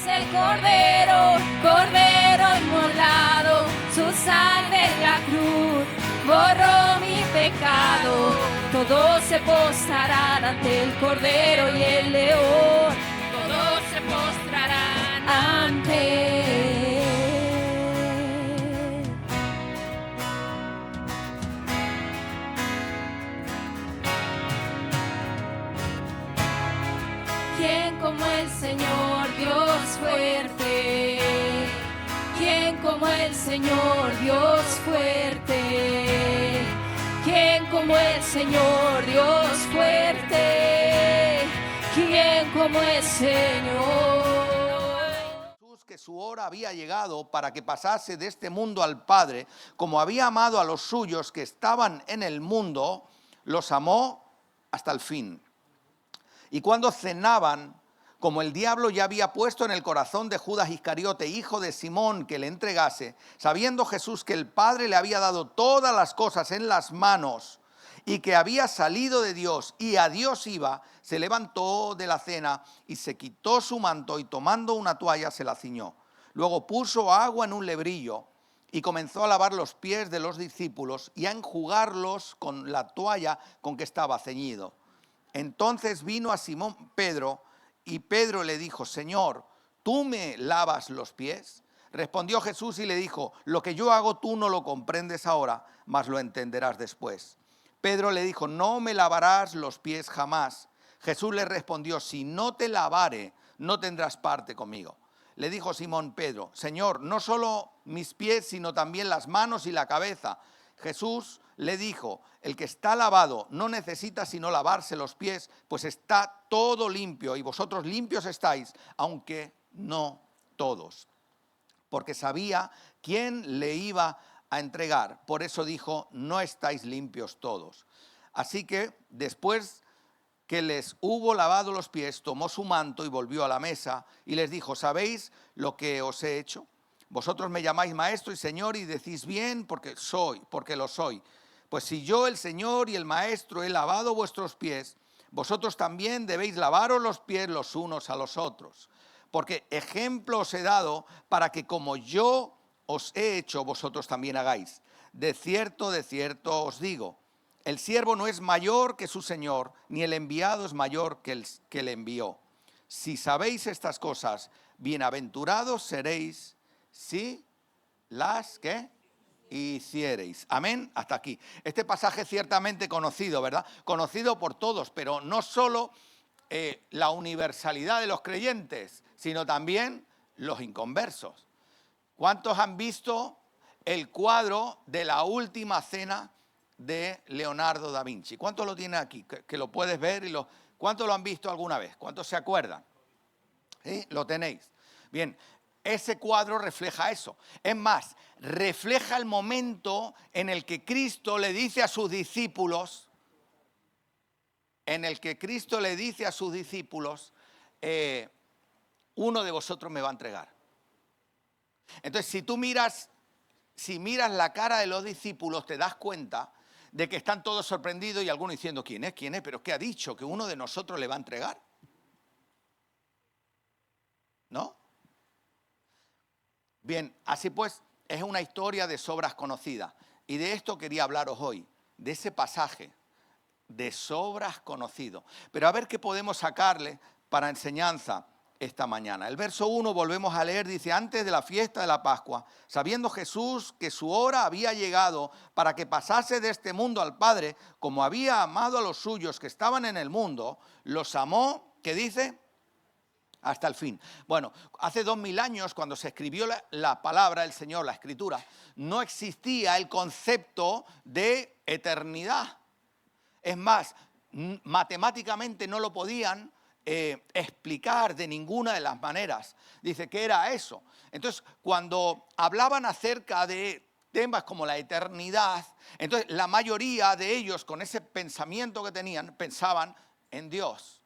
es el Cordero, Cordero inmolado, su sangre en la cruz borró mi pecado. Todos se postrarán ante el Cordero y el León, todos se postrarán ante él. ¿Quién como el Señor Dios fuerte? ¿Quién como el Señor Dios fuerte? ¿Quién como el Señor Dios fuerte? ¿Quién como el Señor? Jesús, que su hora había llegado para que pasase de este mundo al Padre, como había amado a los suyos que estaban en el mundo, los amó hasta el fin. Y cuando cenaban, como el diablo ya había puesto en el corazón de Judas Iscariote, hijo de Simón, que le entregase, sabiendo Jesús que el Padre le había dado todas las cosas en las manos y que había salido de Dios y a Dios iba, se levantó de la cena y se quitó su manto y tomando una toalla se la ciñó. Luego puso agua en un lebrillo y comenzó a lavar los pies de los discípulos y a enjugarlos con la toalla con que estaba ceñido. Entonces vino a Simón Pedro y Pedro le dijo: Señor, ¿tú me lavas los pies? Respondió Jesús y le dijo: lo que yo hago tú no lo comprendes ahora, mas lo entenderás después. Pedro le dijo: no me lavarás los pies jamás. Jesús le respondió: si no te lavare, no tendrás parte conmigo. Le dijo Simón Pedro: Señor, no solo mis pies, sino también las manos y la cabeza. Jesús le dijo: el que está lavado no necesita sino lavarse los pies, pues está todo limpio, y vosotros limpios estáis, aunque no todos. Porque sabía quién le iba a entregar. Por eso dijo: no estáis limpios todos. Así que después que les hubo lavado los pies, tomó su manto y volvió a la mesa y les dijo: ¿sabéis lo que os he hecho? Vosotros me llamáis maestro y señor y decís bien porque lo soy. Pues si yo, el Señor y el Maestro, he lavado vuestros pies, vosotros también debéis lavaros los pies los unos a los otros. Porque ejemplo os he dado para que como yo os he hecho, vosotros también hagáis. De cierto os digo, el siervo no es mayor que su Señor, ni el enviado es mayor que el que le envió. Si sabéis estas cosas, bienaventurados seréis si las, ¿qué? Hiciereis. Amén. Hasta aquí. Este pasaje es ciertamente conocido, ¿verdad? Conocido por todos, pero no solo la universalidad de los creyentes, sino también los inconversos. ¿Cuántos han visto el cuadro de la última cena de Leonardo da Vinci? ¿Cuántos lo tienen aquí? Que lo puedes ver. ¿Cuántos lo han visto alguna vez? ¿Cuántos se acuerdan? ¿Sí? Lo tenéis. Bien. Ese cuadro refleja eso. Es más, refleja el momento en el que Cristo le dice a sus discípulos, uno de vosotros me va a entregar. Entonces, si miras la cara de los discípulos, te das cuenta de que están todos sorprendidos y algunos diciendo: ¿quién es? ¿Quién es? ¿Pero qué ha dicho? ¿Que uno de nosotros le va a entregar? ¿No? Bien, así pues, es una historia de sobras conocida. Y de esto quería hablaros hoy, de ese pasaje, de sobras conocido. Pero a ver qué podemos sacarle para enseñanza esta mañana. El verso 1, volvemos a leer, dice: antes de la fiesta de la Pascua, sabiendo Jesús que su hora había llegado para que pasase de este mundo al Padre, como había amado a los suyos que estaban en el mundo, los amó, ¿qué dice? Hasta el fin. Bueno, hace 2000 años, cuando se escribió la palabra del Señor, la Escritura, no existía el concepto de eternidad. Es más, matemáticamente no lo podían explicar de ninguna de las maneras. Dice, ¿qué era eso? Entonces, cuando hablaban acerca de temas como la eternidad, entonces la mayoría de ellos, con ese pensamiento que tenían, pensaban en Dios,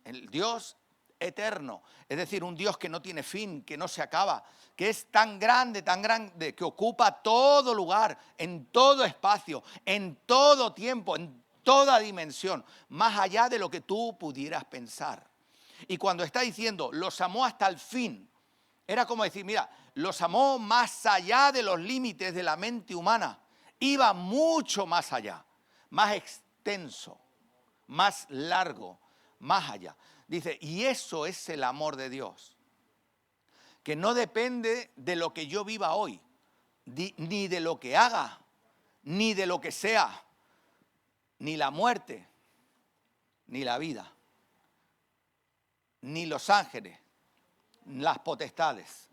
el Dios eterno, es decir, un Dios que no tiene fin, que no se acaba, que es tan grande, que ocupa todo lugar, en todo espacio, en todo tiempo, en toda dimensión, más allá de lo que tú pudieras pensar. Y cuando está diciendo, los amó hasta el fin, Era como decir, mira, los amó más allá de los límites de la mente humana. Iba mucho más allá, más extenso, más largo, más allá. Dice, y eso es el amor de Dios, que no depende de lo que yo viva hoy, ni de lo que haga, ni de lo que sea, ni la muerte, ni la vida, ni los ángeles, las potestades,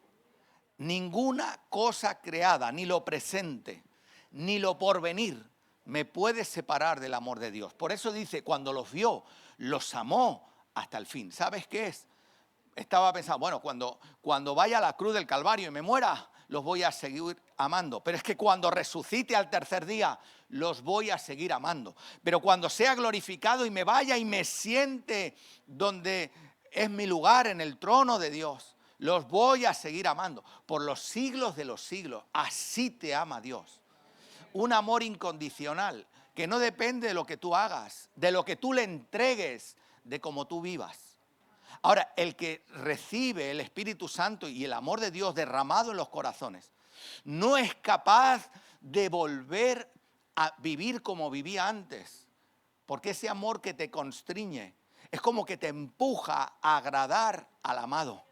ninguna cosa creada, ni lo presente, ni lo porvenir, me puede separar del amor de Dios. Por eso dice, cuando los vio, los amó hasta el fin. ¿Sabes qué es? Estaba pensando, bueno, cuando vaya a la cruz del Calvario y me muera, los voy a seguir amando. Pero es que cuando resucite al tercer día, los voy a seguir amando. Pero cuando sea glorificado y me vaya y me siente donde es mi lugar en el trono de Dios, los voy a seguir amando por los siglos de los siglos. Así te ama Dios. Un amor incondicional que no depende de lo que tú hagas, de lo que tú le entregues, de cómo tú vivas. Ahora, el que recibe el Espíritu Santo y el amor de Dios derramado en los corazones, no es capaz de volver a vivir como vivía antes, porque ese amor que te constriñe es como que te empuja a agradar al amado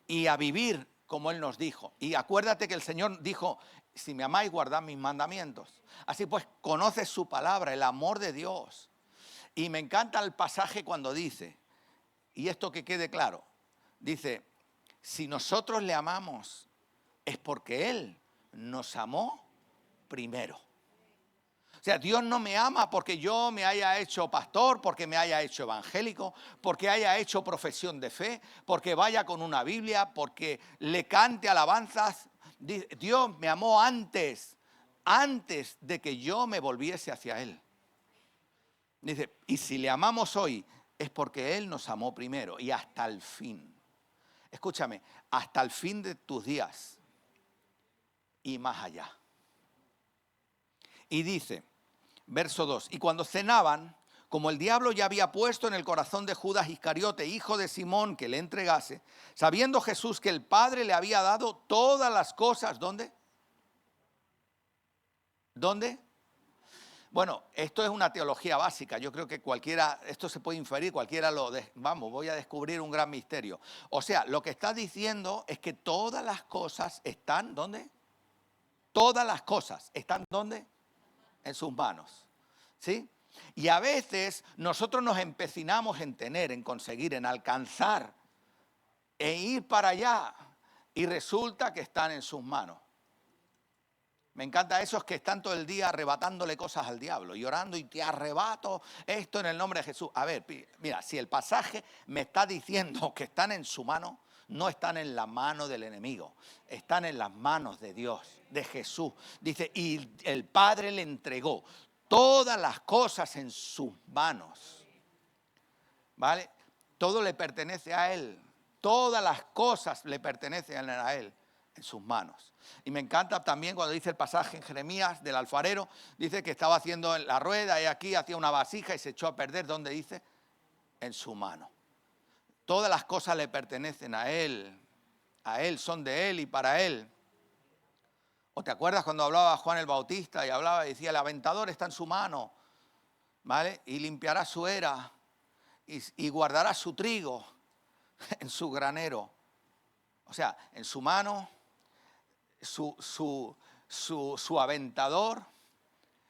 y a vivir como Él nos dijo. Y acuérdate que el Señor dijo, si me amáis, guardad mis mandamientos. Así pues, conoces su palabra, el amor de Dios. Y me encanta el pasaje cuando dice, y esto que quede claro, dice, si nosotros le amamos, es porque Él nos amó primero. O sea, Dios no me ama porque yo me haya hecho pastor, porque me haya hecho evangélico, porque haya hecho profesión de fe, porque vaya con una Biblia, porque le cante alabanzas. Dios me amó antes de que yo me volviese hacia Él. Dice, y si le amamos hoy, es porque Él nos amó primero y hasta el fin. Escúchame, hasta el fin de tus días y más allá. Y dice, verso 2, y cuando cenaban, como el diablo ya había puesto en el corazón de Judas Iscariote, hijo de Simón, que le entregase, sabiendo Jesús que el Padre le había dado todas las cosas, ¿dónde? ¿Dónde? Bueno, esto es una teología básica. Yo creo que cualquiera, esto se puede inferir, cualquiera voy a descubrir un gran misterio. O sea, lo que está diciendo es que todas las cosas están, ¿dónde? Todas las cosas están, ¿dónde? En sus manos, ¿sí? Y a veces nosotros nos empecinamos en tener, en conseguir, en alcanzar, en ir para allá, y resulta que están en sus manos. Me encanta esos que están todo el día arrebatándole cosas al diablo y orando y te arrebato esto en el nombre de Jesús. A ver, mira, si el pasaje me está diciendo que están en su mano, no están en la mano del enemigo, están en las manos de Dios, de Jesús. Dice, y el Padre le entregó todas las cosas en sus manos. ¿Vale? Todo le pertenece a Él. Todas las cosas le pertenecen a Él en sus manos. Y me encanta también cuando dice el pasaje en Jeremías del alfarero, dice que estaba haciendo la rueda y aquí hacía una vasija y se echó a perder. ¿Dónde dice? En su mano. Todas las cosas le pertenecen a Él, son de Él y para Él. ¿O te acuerdas cuando hablaba Juan el Bautista y hablaba y decía, el aventador está en su mano, ¿vale? Y limpiará su era y guardará su trigo en su granero. O sea, en su mano, su aventador,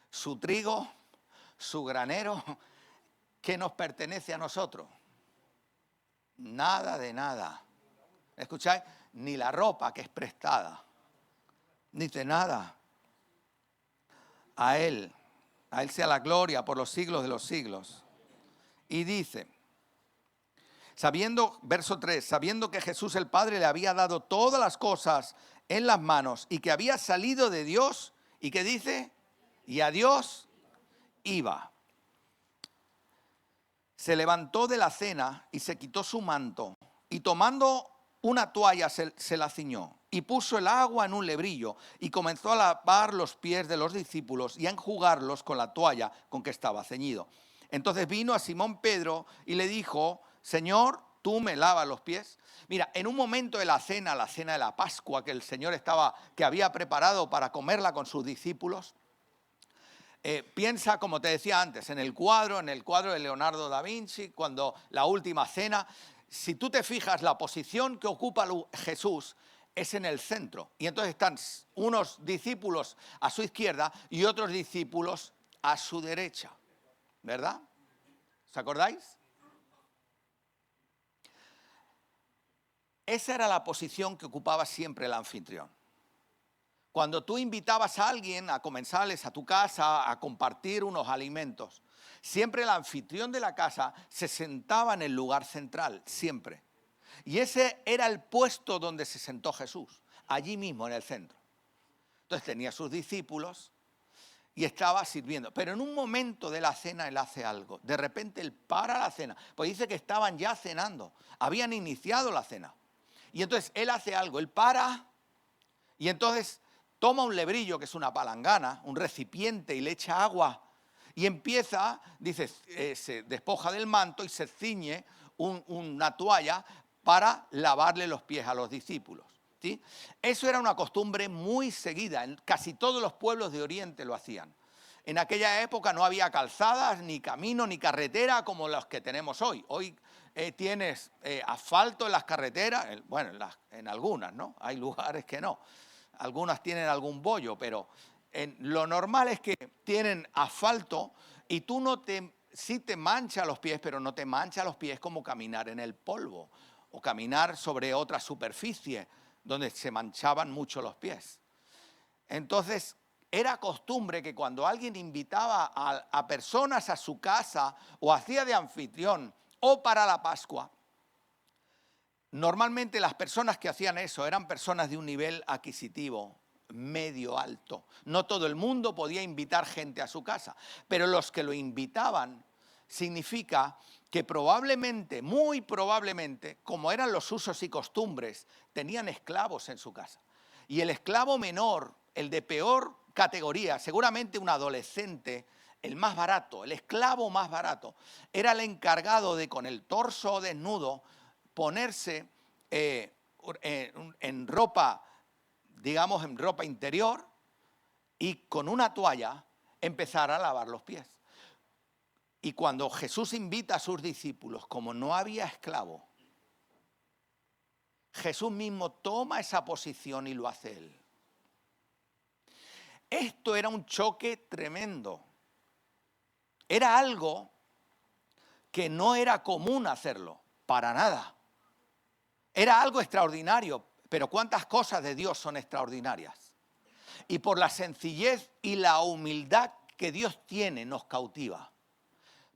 su trigo, su granero, que nos pertenece a nosotros. Nada de nada. ¿Escucháis? Ni la ropa que es prestada. Ni de nada. A Él sea la gloria por los siglos de los siglos. Y dice, verso 3, sabiendo que Jesús el Padre le había dado todas las cosas en las manos y que había salido de Dios, ¿y qué dice? Y a Dios iba. Se levantó de la cena y se quitó su manto y tomando una toalla se la ciñó y puso el agua en un lebrillo y comenzó a lavar los pies de los discípulos y a enjugarlos con la toalla con que estaba ceñido. Entonces vino a Simón Pedro y le dijo, Señor, ¿tú me lavas los pies? Mira, en un momento de la cena de la Pascua que el Señor que había preparado para comerla con sus discípulos, piensa, como te decía antes, en el cuadro de Leonardo da Vinci, cuando la última cena, si tú te fijas, la posición que ocupa Jesús es en el centro. Y entonces están unos discípulos a su izquierda y otros discípulos a su derecha. ¿Verdad? ¿Os acordáis? Esa era la posición que ocupaba siempre el anfitrión. Cuando tú invitabas a alguien a comensales a tu casa a compartir unos alimentos, siempre el anfitrión de la casa se sentaba en el lugar central, siempre. Y ese era el puesto donde se sentó Jesús, allí mismo en el centro. Entonces tenía sus discípulos y estaba sirviendo. Pero en un momento de la cena él hace algo. De repente él para la cena, pues dice que estaban ya cenando, habían iniciado la cena. Y entonces él hace algo, él para y entonces toma un lebrillo, que es una palangana, un recipiente, y le echa agua. Y empieza, dice, se despoja del manto y se ciñe una toalla para lavarle los pies a los discípulos. ¿Sí? Eso era una costumbre muy seguida. En casi todos los pueblos de Oriente lo hacían. En aquella época no había calzadas, ni camino, ni carretera como los que tenemos hoy. Hoy tienes asfalto en las carreteras, bueno, en algunas, ¿no? Hay lugares que no. Algunas tienen algún bollo, pero lo normal es que tienen asfalto y tú sí te mancha los pies, pero no te mancha los pies como caminar en el polvo o caminar sobre otra superficie donde se manchaban mucho los pies. Entonces, era costumbre que cuando alguien invitaba a personas a su casa o hacía de anfitrión o para la Pascua, normalmente las personas que hacían eso eran personas de un nivel adquisitivo medio alto. No todo el mundo podía invitar gente a su casa, pero los que lo invitaban significa que probablemente, muy probablemente, como eran los usos y costumbres, tenían esclavos en su casa. Y el esclavo menor, el de peor categoría, seguramente un adolescente, el más barato, el esclavo más barato, era el encargado de, con el torso desnudo, ponerse en ropa, digamos en ropa interior, y con una toalla empezar a lavar los pies. Y cuando Jesús invita a sus discípulos, como no había esclavo, Jesús mismo toma esa posición y lo hace él. Esto era un choque tremendo. Era algo que no era común hacerlo, para nada. Era algo extraordinario, pero ¿cuántas cosas de Dios son extraordinarias? Y por la sencillez y la humildad que Dios tiene nos cautiva.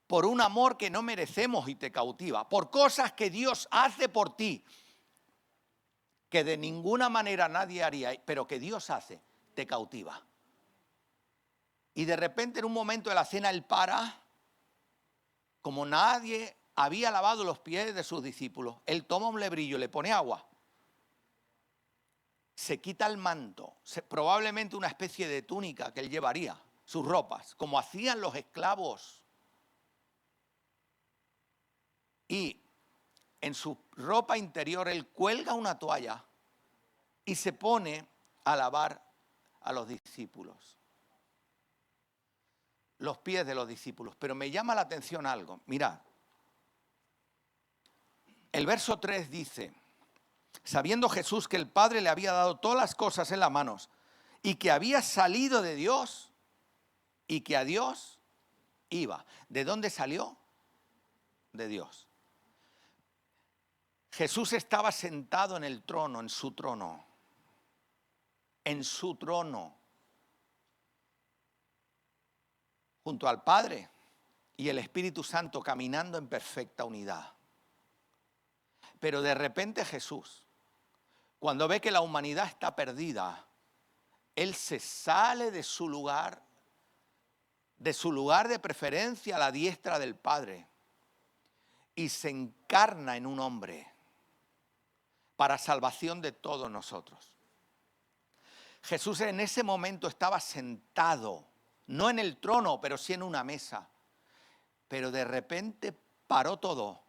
Por un amor que no merecemos y te cautiva. Por cosas que Dios hace por ti, que de ninguna manera nadie haría, pero que Dios hace, te cautiva. Y de repente en un momento de la cena él para, como nadie había lavado los pies de sus discípulos, él toma un lebrillo, le pone agua, se quita el manto, probablemente una especie de túnica que él llevaría, sus ropas, como hacían los esclavos. Y en su ropa interior él cuelga una toalla y se pone a lavar a los discípulos. Los pies de los discípulos. Pero me llama la atención algo. Mirad. El verso 3 dice, sabiendo Jesús que el Padre le había dado todas las cosas en las manos y que había salido de Dios y que a Dios iba. ¿De dónde salió? De Dios. Jesús estaba sentado en el trono, en su trono. En su trono. Junto al Padre y el Espíritu Santo caminando en perfecta unidad. Pero de repente Jesús, cuando ve que la humanidad está perdida, Él se sale de su lugar de preferencia a la diestra del Padre y se encarna en un hombre para salvación de todos nosotros. Jesús en ese momento estaba sentado, no en el trono, pero sí en una mesa. Pero de repente paró todo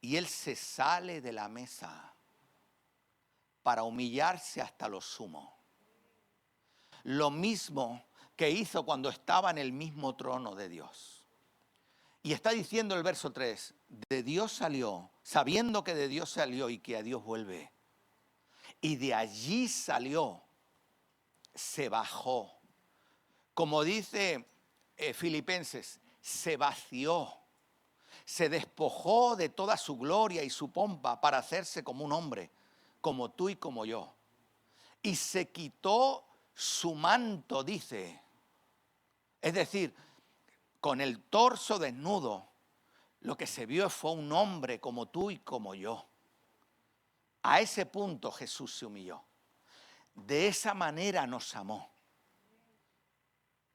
Y él se sale de la mesa para humillarse hasta lo sumo. Lo mismo que hizo cuando estaba en el mismo trono de Dios. Y está diciendo el verso 3, de Dios salió, sabiendo que de Dios salió y que a Dios vuelve. Y de allí salió, se bajó. Como dice Filipenses, se vació. Se despojó de toda su gloria y su pompa para hacerse como un hombre, como tú y como yo. Y se quitó su manto, dice. Es decir, con el torso desnudo, lo que se vio fue un hombre como tú y como yo. A ese punto Jesús se humilló. De esa manera nos amó.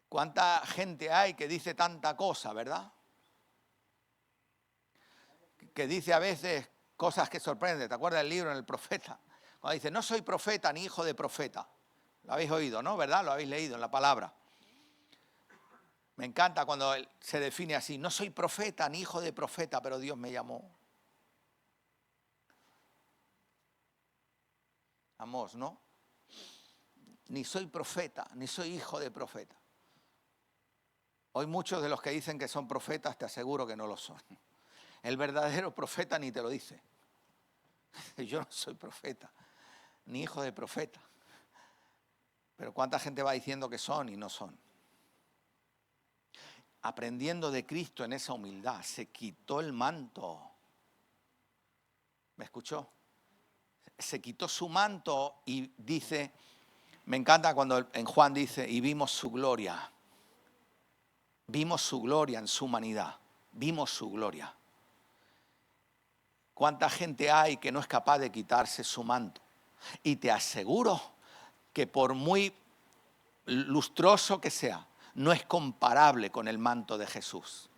¿Cuánta gente hay que dice tanta cosa, verdad? Que dice a veces cosas que sorprenden. ¿Te acuerdas del libro en El Profeta? Cuando dice, no soy profeta ni hijo de profeta. Lo habéis oído, ¿no? ¿Verdad? Lo habéis leído en la palabra. Me encanta cuando él se define así. No soy profeta ni hijo de profeta, pero Dios me llamó. Amós, ¿no? Ni soy profeta, ni soy hijo de profeta. Hoy muchos de los que dicen que son profetas, te aseguro que no lo son. El verdadero profeta ni te lo dice. Yo no soy profeta, ni hijo de profeta. Pero cuánta gente va diciendo que son y no son. Aprendiendo de Cristo en esa humildad, se quitó el manto. ¿Me escuchó? Se quitó su manto y dice, me encanta cuando en Juan dice, y vimos su gloria. Vimos su gloria en su humanidad. Vimos su gloria. ¿Cuánta gente hay que no es capaz de quitarse su manto? Y te aseguro que por muy lustroso que sea, no es comparable con el manto de Jesús.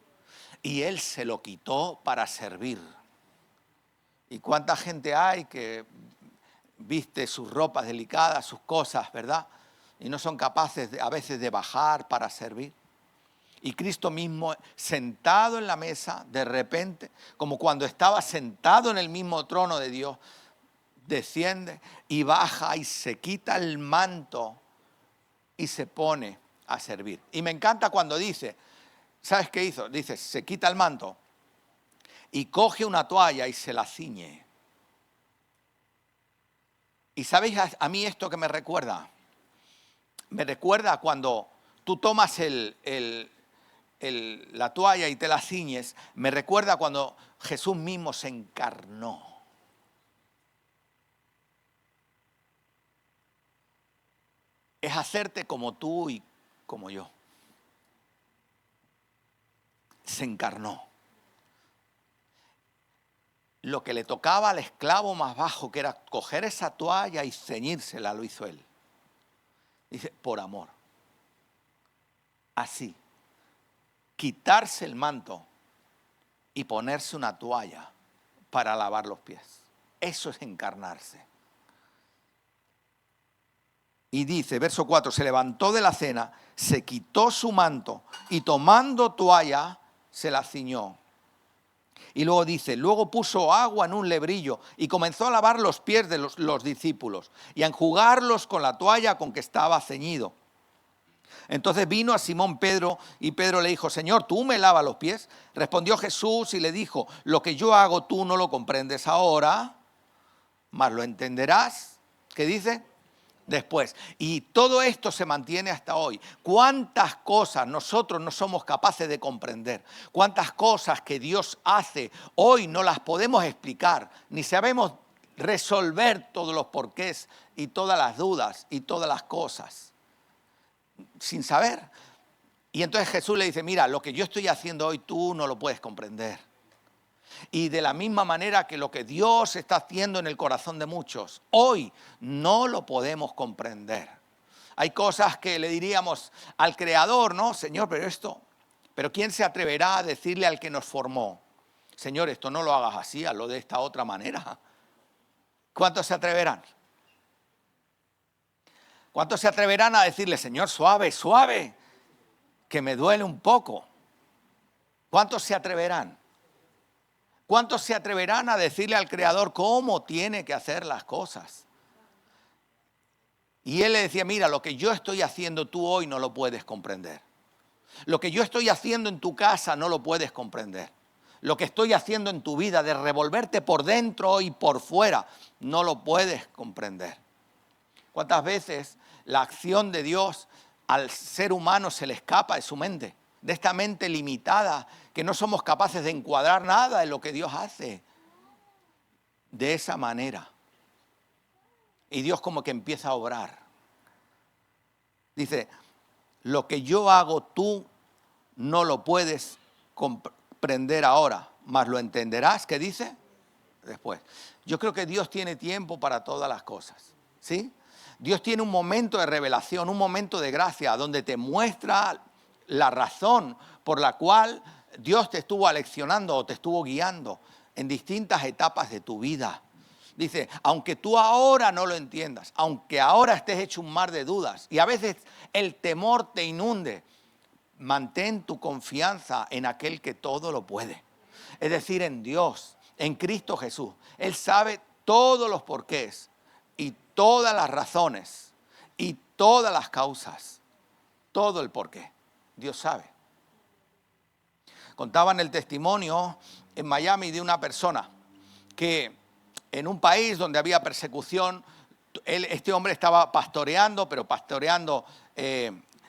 Y Él se lo quitó para servir. ¿Y cuánta gente hay que viste sus ropas delicadas, sus cosas, verdad? Y no son capaces a veces de bajar para servir. Y Cristo mismo, sentado en la mesa, de repente, como cuando estaba sentado en el mismo trono de Dios, desciende y baja y se quita el manto y se pone a servir. Y me encanta cuando dice, ¿sabes qué hizo? Dice, se quita el manto y coge una toalla y se la ciñe. ¿Y sabéis a mí esto que me recuerda? Me recuerda cuando tú tomas la toalla y te la ciñes, me recuerda cuando Jesús mismo se encarnó. Es hacerte como tú y como yo. Se encarnó. Lo que le tocaba al esclavo más bajo, que era coger esa toalla y ceñírsela, lo hizo él. Dice, por amor. Así. Quitarse el manto y ponerse una toalla para lavar los pies. Eso es encarnarse. Y dice, verso 4, se levantó de la cena, se quitó su manto y tomando toalla se la ciñó. Y luego dice, luego puso agua en un lebrillo y comenzó a lavar los pies de los discípulos y a enjugarlos con la toalla con que estaba ceñido. Entonces vino a Simón Pedro y Pedro le dijo, Señor, ¿tú me lavas los pies? Respondió Jesús y le dijo, lo que yo hago tú no lo comprendes ahora, mas lo entenderás. ¿Qué dice? Después. Y todo esto se mantiene hasta hoy. ¿Cuántas cosas nosotros no somos capaces de comprender? ¿Cuántas cosas que Dios hace hoy no las podemos explicar? Ni sabemos resolver todos los porqués y todas las dudas y todas las cosas. Sin saber. Y entonces Jesús le dice, mira, lo que yo estoy haciendo hoy tú no lo puedes comprender. Y de la misma manera que lo que Dios está haciendo en el corazón de muchos, hoy no lo podemos comprender. Hay cosas que le diríamos al Creador, ¿no? Señor, pero ¿quién se atreverá a decirle al que nos formó? Señor, esto no lo hagas así, hazlo de esta otra manera. ¿Cuántos se atreverán? ¿Cuántos se atreverán a decirle, Señor, suave, suave, que me duele un poco? ¿Cuántos se atreverán? ¿Cuántos se atreverán a decirle al Creador cómo tiene que hacer las cosas? Y él le decía, mira, lo que yo estoy haciendo tú hoy no lo puedes comprender. Lo que yo estoy haciendo en tu casa no lo puedes comprender. Lo que estoy haciendo en tu vida de revolverte por dentro y por fuera no lo puedes comprender. ¿Cuántas veces la acción de Dios al ser humano se le escapa de su mente? De esta mente limitada que no somos capaces de encuadrar nada en lo que Dios hace. De esa manera. Y Dios como que empieza a obrar. Dice, lo que yo hago tú no lo puedes comprender ahora, mas lo entenderás, ¿qué dice? Después. Yo creo que Dios tiene tiempo para todas las cosas, ¿sí? Dios tiene un momento de revelación, un momento de gracia, donde te muestra la razón por la cual Dios te estuvo aleccionando o te estuvo guiando en distintas etapas de tu vida. Dice, aunque tú ahora no lo entiendas, aunque ahora estés hecho un mar de dudas y a veces el temor te inunde, mantén tu confianza en aquel que todo lo puede. Es decir, en Dios, en Cristo Jesús. Él sabe todos los porqués y todas las razones y todas las causas. Todo el porqué. Dios sabe. Contaban el testimonio en Miami de una persona que en un país donde había persecución, este hombre estaba pastoreando, pero pastoreando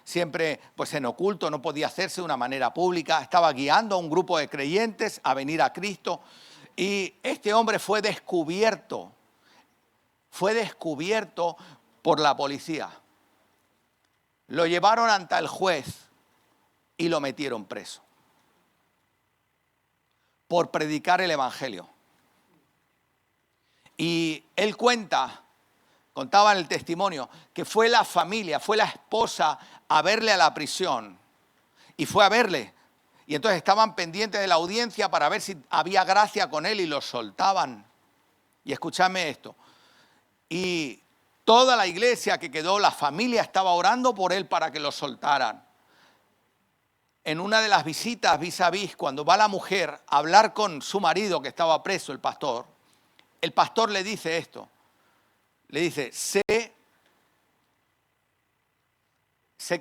siempre pues en oculto, no podía hacerse de una manera pública. Estaba guiando a un grupo de creyentes a venir a Cristo y este hombre fue descubierto por la policía. Lo llevaron ante el juez y lo metieron preso por predicar el evangelio. Y él contaba en el testimonio, que fue la familia, fue la esposa a verle a la prisión. Y fue a verle. Y entonces estaban pendientes de la audiencia para ver si había gracia con él y lo soltaban. Y escúchame esto. Y toda la iglesia que quedó, la familia estaba orando por él para que lo soltaran. En una de las visitas vis a vis, cuando va la mujer a hablar con su marido que estaba preso, el pastor le dice esto. Le dice, sé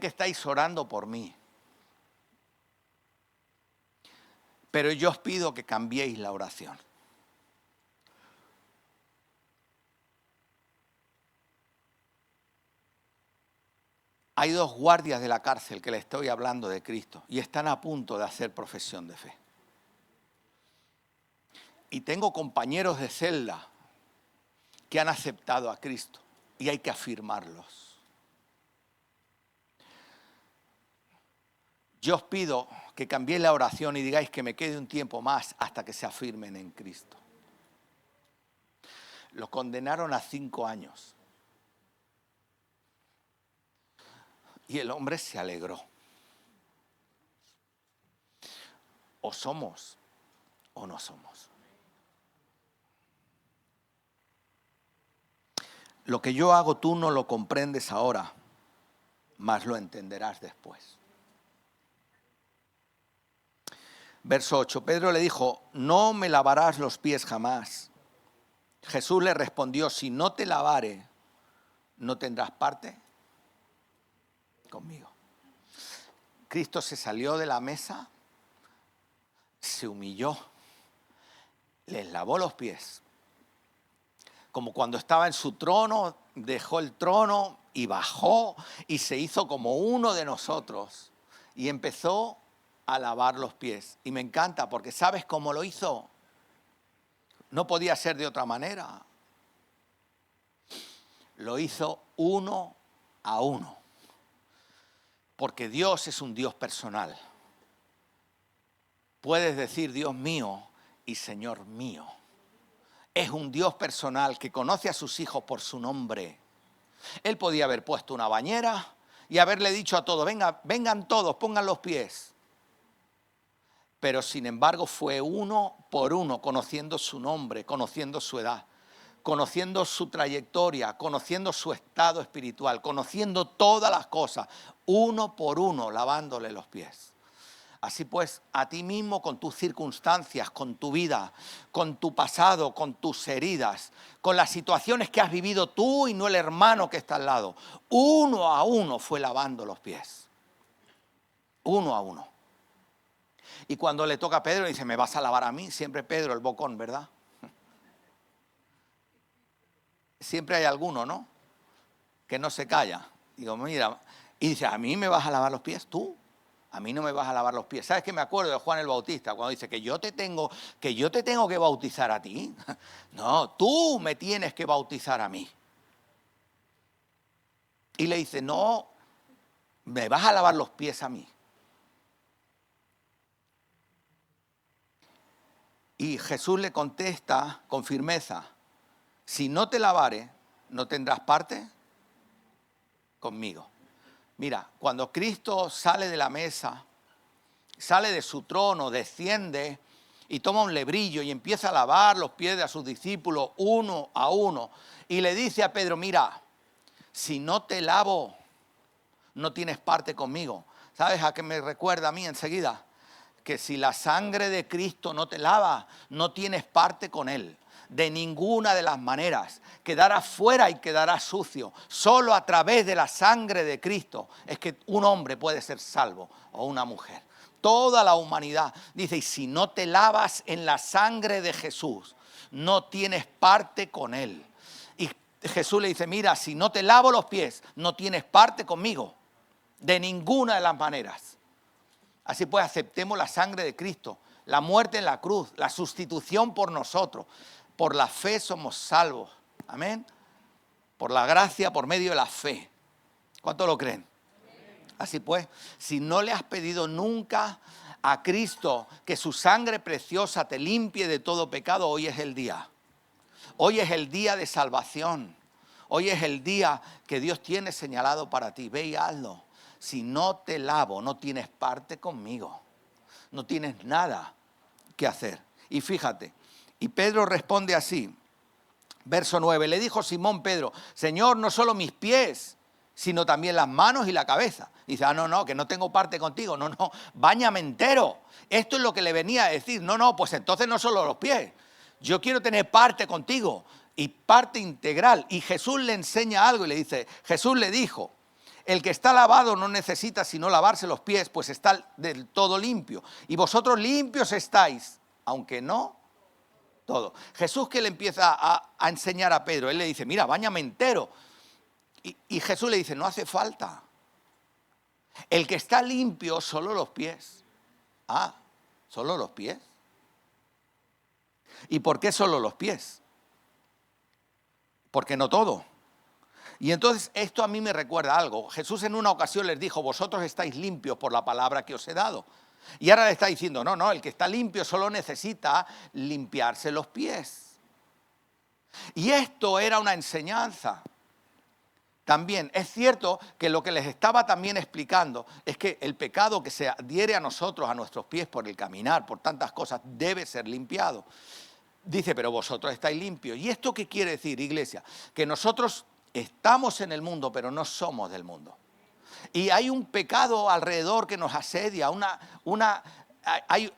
que estáis orando por mí, pero yo os pido que cambiéis la oración. Hay dos guardias de la cárcel que le estoy hablando de Cristo y están a punto de hacer profesión de fe. Y tengo compañeros de celda que han aceptado a Cristo y hay que afirmarlos. Yo os pido que cambiéis la oración y digáis que me quede un tiempo más hasta que se afirmen en Cristo. Lo condenaron a 5 años. Y el hombre se alegró. O somos o no somos. Lo que yo hago tú no lo comprendes ahora, mas lo entenderás después. Verso 8, Pedro le dijo, no me lavarás los pies jamás. Jesús le respondió, si no te lavare, no tendrás parte conmigo. Cristo se salió de la mesa, se humilló, les lavó los pies. Como cuando estaba en su trono, dejó el trono y bajó y se hizo como uno de nosotros y empezó a lavar los pies. Y me encanta porque ¿sabes cómo lo hizo? No podía ser de otra manera. Lo hizo uno a uno. Porque Dios es un Dios personal. Puedes decir Dios mío y Señor mío. Es un Dios personal que conoce a sus hijos por su nombre. Él podía haber puesto una bañera y haberle dicho a todos, vengan todos, pongan los pies. Pero sin embargo fue uno por uno, conociendo su nombre, conociendo su edad, conociendo su trayectoria, conociendo su estado espiritual, conociendo todas las cosas, uno por uno, lavándole los pies. Así pues, a ti mismo con tus circunstancias, con tu vida, con tu pasado, con tus heridas, con las situaciones que has vivido tú y no el hermano que está al lado. Uno a uno fue lavando los pies. Uno a uno. Y cuando le toca a Pedro, dice, ¿me vas a lavar a mí? Siempre Pedro, el bocón, ¿verdad? Siempre hay alguno, ¿no? Que no se calla. Digo, mira, y dice, ¿a mí me vas a lavar los pies? ¿Tú? A mí no me vas a lavar los pies. ¿Sabes qué me acuerdo de Juan el Bautista? Cuando dice que yo te tengo que bautizar a ti. No, tú me tienes que bautizar a mí. Y le dice, no, me vas a lavar los pies a mí. Y Jesús le contesta con firmeza, si no te lavare, no tendrás parte conmigo. Mira, cuando Cristo sale de la mesa, sale de su trono, desciende y toma un lebrillo y empieza a lavar los pies de sus discípulos uno a uno. Y le dice a Pedro, mira, si no te lavo, no tienes parte conmigo. ¿Sabes a qué me recuerda a mí enseguida? Que si la sangre de Cristo no te lava, no tienes parte con Él. De ninguna de las maneras. Quedarás fuera y quedarás sucio. Solo a través de la sangre de Cristo es que un hombre puede ser salvo o una mujer. Toda la humanidad. Dice, y si no te lavas en la sangre de Jesús, no tienes parte con Él. Y Jesús le dice, mira, si no te lavo los pies, no tienes parte conmigo. De ninguna de las maneras. Así pues, aceptemos la sangre de Cristo, la muerte en la cruz, la sustitución por nosotros. Por la fe somos salvos. Amén. Por la gracia, por medio de la fe. ¿Cuántos lo creen? Así pues, si no le has pedido nunca a Cristo que su sangre preciosa te limpie de todo pecado, hoy es el día. Hoy es el día de salvación. Hoy es el día que Dios tiene señalado para ti. Ve y hazlo. Si no te lavo, no tienes parte conmigo. No tienes nada que hacer. Y fíjate, y Pedro responde así, verso 9, le dijo Simón Pedro, Señor, no solo mis pies, sino también las manos y la cabeza. Dice, no, que no tengo parte contigo, no, báñame entero. Esto es lo que le venía a decir, no, pues entonces no solo los pies, yo quiero tener parte contigo y parte integral. Y Jesús le enseña algo y le dice, Jesús le dijo, el que está lavado no necesita sino lavarse los pies, pues está del todo limpio. Y vosotros limpios estáis, aunque no todo. Jesús que le empieza a enseñar a Pedro, él le dice, mira, báñame entero. Y Jesús le dice, no hace falta. El que está limpio, solo los pies. ¿Solo los pies? ¿Y por qué solo los pies? Porque no todo. Y entonces esto a mí me recuerda algo. Jesús en una ocasión les dijo, vosotros estáis limpios por la palabra que os he dado. Y ahora le está diciendo, no, el que está limpio solo necesita limpiarse los pies. Y esto era una enseñanza. También es cierto que lo que les estaba también explicando es que el pecado que se adhiere a nosotros, a nuestros pies por el caminar, por tantas cosas, debe ser limpiado. Dice, pero vosotros estáis limpios. ¿Y esto qué quiere decir, iglesia? Que nosotros estamos en el mundo, pero no somos del mundo. Y hay un pecado alrededor que nos asedia,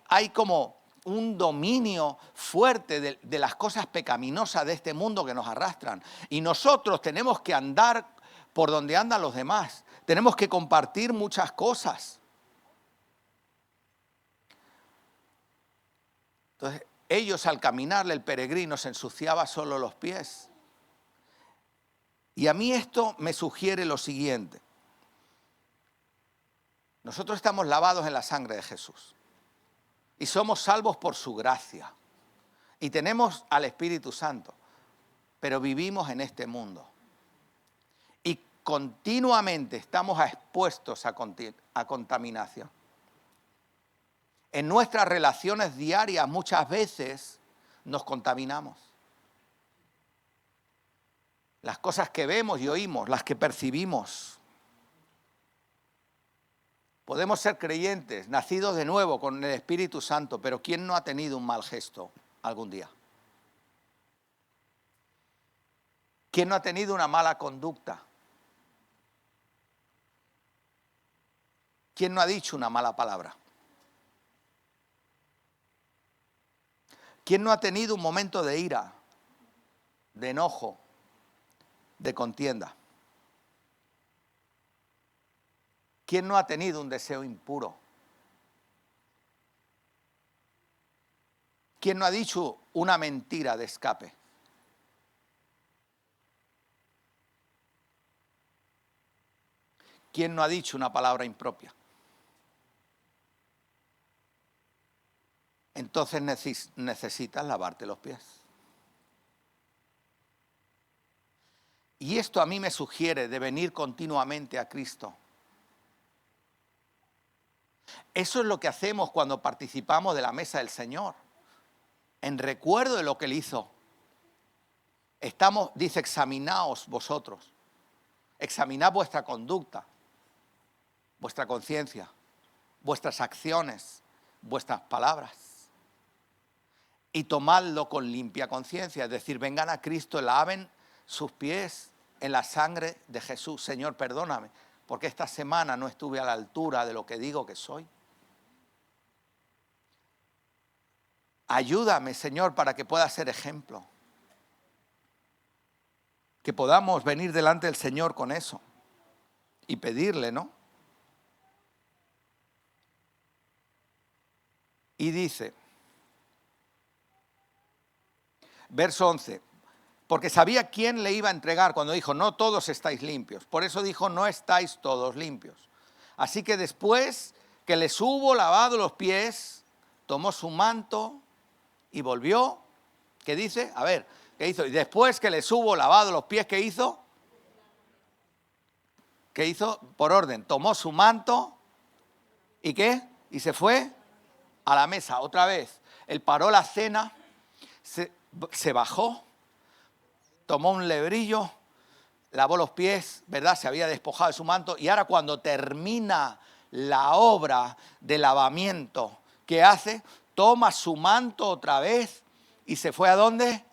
hay como un dominio fuerte de las cosas pecaminosas de este mundo que nos arrastran. Y nosotros tenemos que andar por donde andan los demás. Tenemos que compartir muchas cosas. Entonces, ellos al caminarle, el peregrino se ensuciaba solo los pies. Y a mí esto me sugiere lo siguiente. Nosotros estamos lavados en la sangre de Jesús. Y somos salvos por su gracia. Y tenemos al Espíritu Santo. Pero vivimos en este mundo. Y continuamente estamos expuestos a contaminación. En nuestras relaciones diarias muchas veces nos contaminamos. Las cosas que vemos y oímos, las que percibimos. Podemos ser creyentes, nacidos de nuevo con el Espíritu Santo, pero ¿quién no ha tenido un mal gesto algún día? ¿Quién no ha tenido una mala conducta? ¿Quién no ha dicho una mala palabra? ¿Quién no ha tenido un momento de ira, de enojo, de contienda? ¿Quién no ha tenido un deseo impuro? ¿Quién no ha dicho una mentira de escape? ¿Quién no ha dicho una palabra impropia? Entonces necesitas lavarte los pies. Y esto a mí me sugiere de venir continuamente a Cristo. Eso es lo que hacemos cuando participamos de la mesa del Señor, en recuerdo de lo que Él hizo. Dice, examinaos vosotros, examinad vuestra conducta, vuestra conciencia, vuestras acciones, vuestras palabras. Y tomadlo con limpia conciencia, es decir, vengan a Cristo, laven sus pies en la sangre de Jesús. Señor, perdóname, porque esta semana no estuve a la altura de lo que digo que soy. Ayúdame, Señor, para que pueda ser ejemplo. Que podamos venir delante del Señor con eso y pedirle, ¿no? Y dice, verso 11, porque sabía quién le iba a entregar cuando dijo, no todos estáis limpios. Por eso dijo, no estáis todos limpios. Así que después que les hubo lavado los pies, tomó su manto y volvió. ¿Qué dice? A ver, ¿qué hizo? Y después que les hubo lavado los pies, ¿qué hizo? ¿Qué hizo? Por orden, tomó su manto y ¿qué? Y se fue a la mesa otra vez. Él paró la cena, se bajó, tomó un lebrillo, lavó los pies, ¿verdad? Se había despojado de su manto y ahora cuando termina la obra de lavamiento que hace, toma su manto otra vez y se fue ¿a dónde?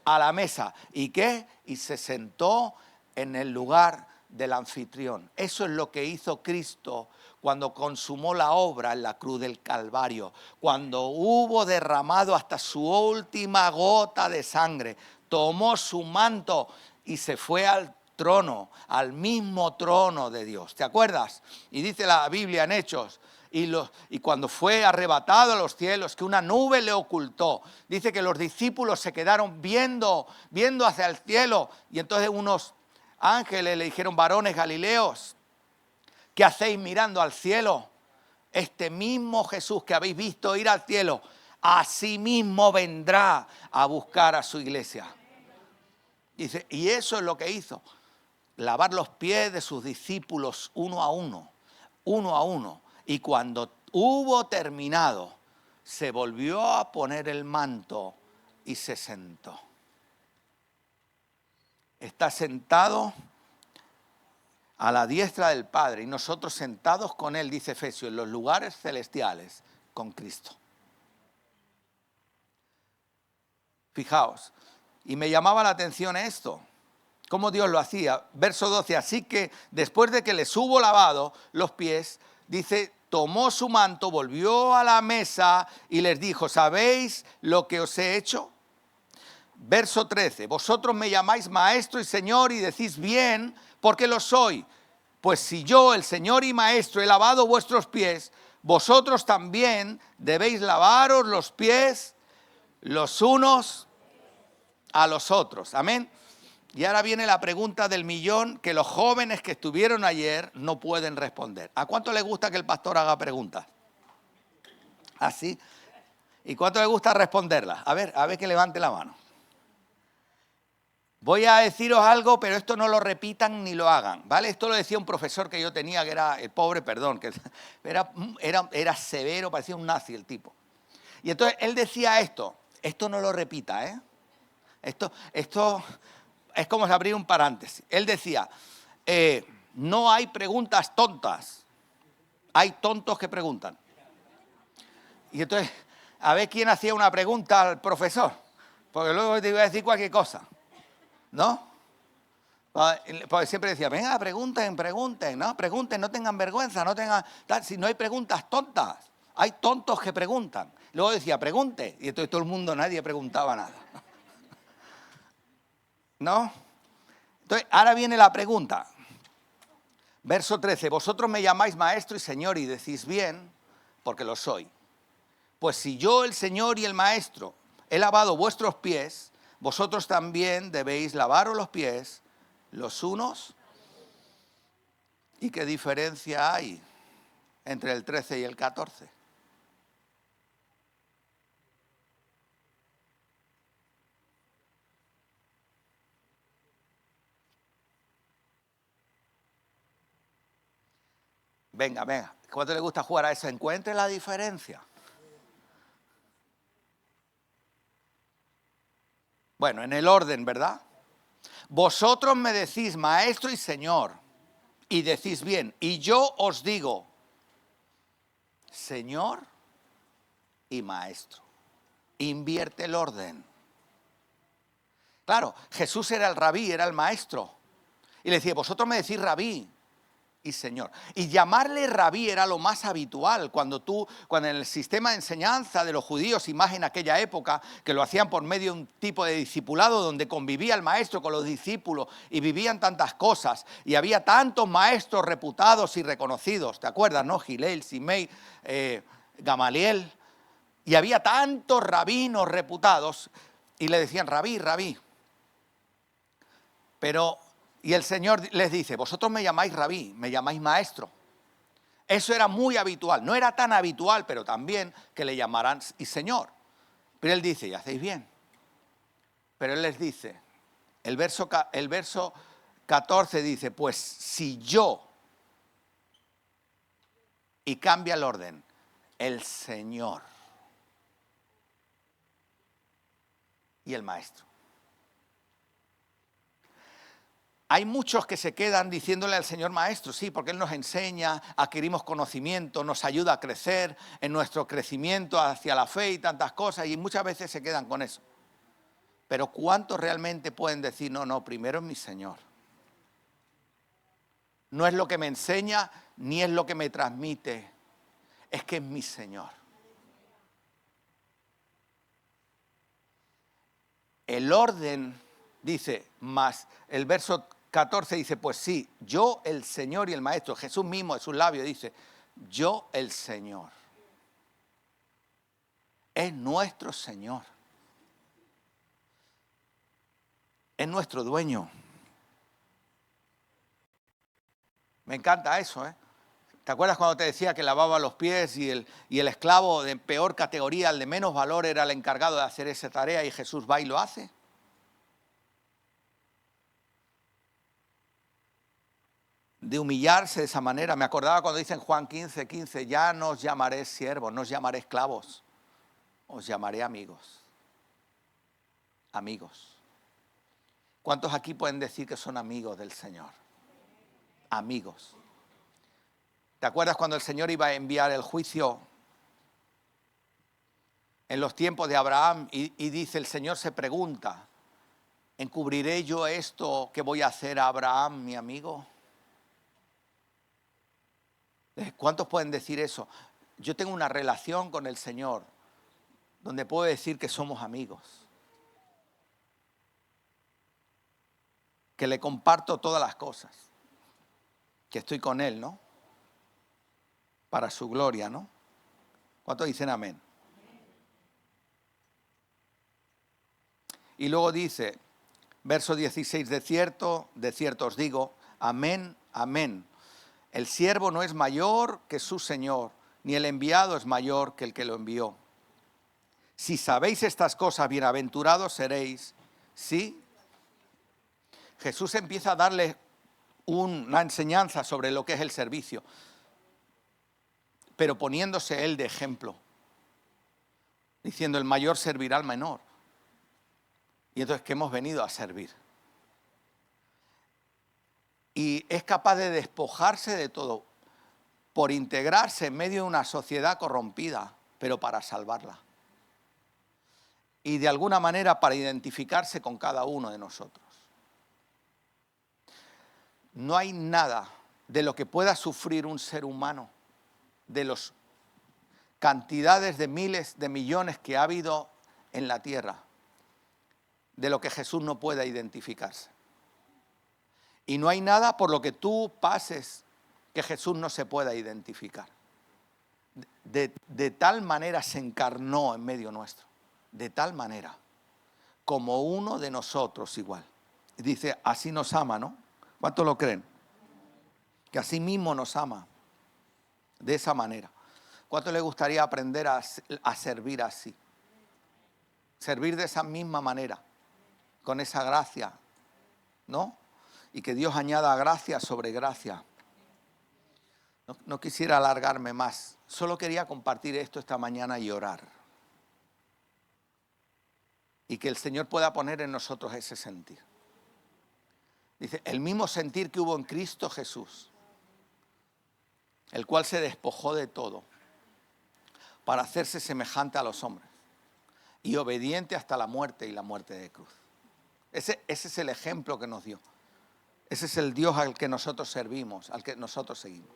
A la mesa. ¿Y qué? Y se sentó en el lugar del anfitrión. Eso es lo que hizo Cristo cuando consumó la obra en la cruz del Calvario, cuando hubo derramado hasta su última gota de sangre, tomó su manto y se fue al trono, al mismo trono de Dios. ¿Te acuerdas? Y dice la Biblia en Hechos, y cuando fue arrebatado a los cielos, que una nube le ocultó. Dice que los discípulos se quedaron viendo hacia el cielo, y entonces unos ángeles le dijeron, varones galileos, ¿qué hacéis mirando al cielo? Este mismo Jesús que habéis visto ir al cielo, así mismo vendrá a buscar a su iglesia. Dice, y eso es lo que hizo, lavar los pies de sus discípulos uno a uno. Y cuando hubo terminado, se volvió a poner el manto y se sentó. Está sentado a la diestra del Padre y nosotros sentados con Él, dice Efesios, en los lugares celestiales con Cristo. Fijaos, y me llamaba la atención esto, cómo Dios lo hacía. Verso 12, así que después de que les hubo lavado los pies, dice, tomó su manto, volvió a la mesa y les dijo, ¿sabéis lo que os he hecho? Verso 13, vosotros me llamáis maestro y señor y decís bien, porque lo soy. Pues si yo, el Señor y Maestro, he lavado vuestros pies, vosotros también debéis lavaros los pies los unos a los otros. Amén. Y ahora viene la pregunta del millón que los jóvenes que estuvieron ayer no pueden responder. ¿A cuánto les gusta que el pastor haga preguntas? ¿Así? ¿Y cuánto les gusta responderlas? A ver que levante la mano. Voy a deciros algo, pero esto no lo repitan ni lo hagan, ¿vale? Esto lo decía un profesor que yo tenía, que era el pobre, perdón, que era severo, parecía un nazi el tipo. Y entonces él decía esto no lo repita, ¿eh? Esto es como si abrir un paréntesis. Él decía, no hay preguntas tontas, hay tontos que preguntan. Y entonces, a ver quién hacía una pregunta al profesor, porque luego te iba a decir cualquier cosa. ¿No? Porque siempre decía, venga, pregunten, ¿no? Pregunten, no tengan vergüenza, si no hay preguntas tontas. Hay tontos que preguntan. Luego decía, pregunte. Y entonces todo el mundo, nadie preguntaba nada. ¿No? Entonces, ahora viene la pregunta. Verso 13. Vosotros me llamáis maestro y señor y decís bien, porque lo soy. Pues si yo, el Señor y el Maestro, he lavado vuestros pies, vosotros también debéis lavaros los pies los unos. ¿Y qué diferencia hay entre el 13 y el 14? Venga, venga. ¿Cuánto le gusta jugar a eso? Encuentre la diferencia. Bueno, en el orden, ¿verdad? Vosotros me decís maestro y señor, y decís bien, y yo os digo señor y maestro. Invierte el orden. Claro, Jesús era el rabí, era el maestro. Y le decía, vosotros me decís rabí y señor. Y llamarle rabí era lo más habitual cuando en el sistema de enseñanza de los judíos, y más en aquella época, que lo hacían por medio de un tipo de discipulado donde convivía el maestro con los discípulos y vivían tantas cosas. Y había tantos maestros reputados y reconocidos. ¿Te acuerdas, no? Gilel, Simei, Gamaliel. Y había tantos rabinos reputados y le decían rabí, rabí. Y el Señor les dice, vosotros me llamáis rabí, me llamáis maestro. Eso era muy habitual, no era tan habitual, pero también que le llamaran y Señor. Pero Él dice, y hacéis bien. Pero Él les dice, el verso 14 dice, pues si yo, y cambia el orden, el Señor y el maestro. Hay muchos que se quedan diciéndole al Señor maestro, sí, porque Él nos enseña, adquirimos conocimiento, nos ayuda a crecer en nuestro crecimiento hacia la fe y tantas cosas, y muchas veces se quedan con eso. Pero ¿cuántos realmente pueden decir, no, primero es mi Señor? No es lo que me enseña, ni es lo que me transmite, es que es mi Señor. El orden, dice, más el verso 14 dice, pues sí, yo el Señor y el Maestro, Jesús mismo de sus labios dice, yo el Señor. Es nuestro Señor. Es nuestro dueño. Me encanta eso, ¿eh? ¿Te acuerdas cuando te decía que lavaba los pies y el esclavo de peor categoría, el de menos valor, era el encargado de hacer esa tarea y Jesús va y lo hace? De humillarse de esa manera. Me acordaba cuando dice en Juan 15:15, ya no os llamaré siervos, no os llamaré esclavos, os llamaré amigos. Amigos. ¿Cuántos aquí pueden decir que son amigos del Señor? Amigos. ¿Te acuerdas cuando el Señor iba a enviar el juicio en los tiempos de Abraham? Y dice, el Señor se pregunta, ¿encubriré yo esto que voy a hacer a Abraham, mi amigo? ¿Cuántos pueden decir eso? Yo tengo una relación con el Señor donde puedo decir que somos amigos. Que le comparto todas las cosas. Que estoy con Él, ¿no? Para su gloria, ¿no? ¿Cuántos dicen amén? Y luego dice, verso 16, de cierto os digo, amén, amén. El siervo no es mayor que su Señor, ni el enviado es mayor que el que lo envió. Si sabéis estas cosas, bienaventurados seréis. ¿Sí? Jesús empieza a darle una enseñanza sobre lo que es el servicio, pero poniéndose Él de ejemplo, diciendo, el mayor servirá al menor. Y entonces, ¿qué hemos venido a servir? Y es capaz de despojarse de todo por integrarse en medio de una sociedad corrompida, pero para salvarla. Y de alguna manera para identificarse con cada uno de nosotros. No hay nada de lo que pueda sufrir un ser humano, de los cantidades de miles de millones que ha habido en la tierra, de lo que Jesús no pueda identificarse. Y no hay nada por lo que tú pases que Jesús no se pueda identificar. De tal manera se encarnó en medio nuestro, de tal manera, como uno de nosotros igual. Y dice, así nos ama, ¿no? ¿Cuántos lo creen? Que así mismo nos ama, de esa manera. ¿Cuánto le gustaría aprender a servir así? Servir de esa misma manera, con esa gracia, ¿no? Y que Dios añada gracia sobre gracia. No quisiera alargarme más. Solo quería compartir esto esta mañana y orar. Y que el Señor pueda poner en nosotros ese sentir. Dice, el mismo sentir que hubo en Cristo Jesús, el cual se despojó de todo para hacerse semejante a los hombres y obediente hasta la muerte y la muerte de cruz. Ese es el ejemplo que nos dio. Ese es el Dios al que nosotros servimos, al que nosotros seguimos.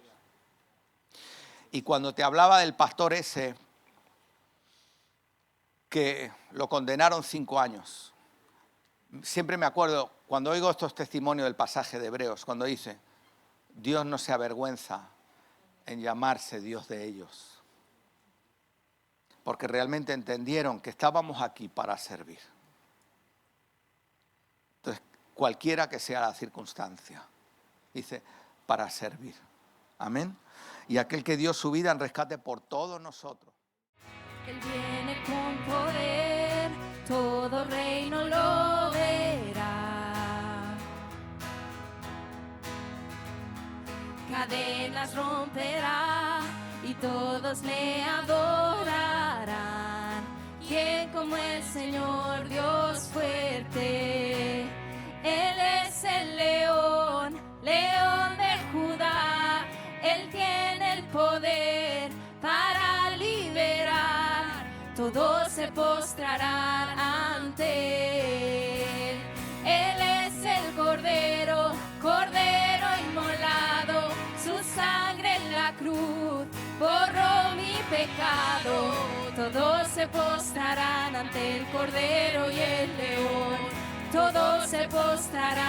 Y cuando te hablaba del pastor ese, que lo condenaron 5 años, siempre me acuerdo, cuando oigo estos testimonios del pasaje de Hebreos, cuando dice, Dios no se avergüenza en llamarse Dios de ellos. Porque realmente entendieron que estábamos aquí para servir. Entonces, cualquiera que sea la circunstancia, dice, para servir. Amén. Y aquel que dio su vida en rescate por todos nosotros. Él viene con poder, todo reino lo verá. Cadenas romperá y todos le adorarán. ¿Quién como el Señor Dios fuerte? Él es el león, león de Judá. Él tiene el poder para liberar. Todos se postrarán ante Él. Él es el Cordero, Cordero inmolado. Su sangre en la cruz borró mi pecado. Todos se postrarán ante el Cordero y el León. Todos se postrarán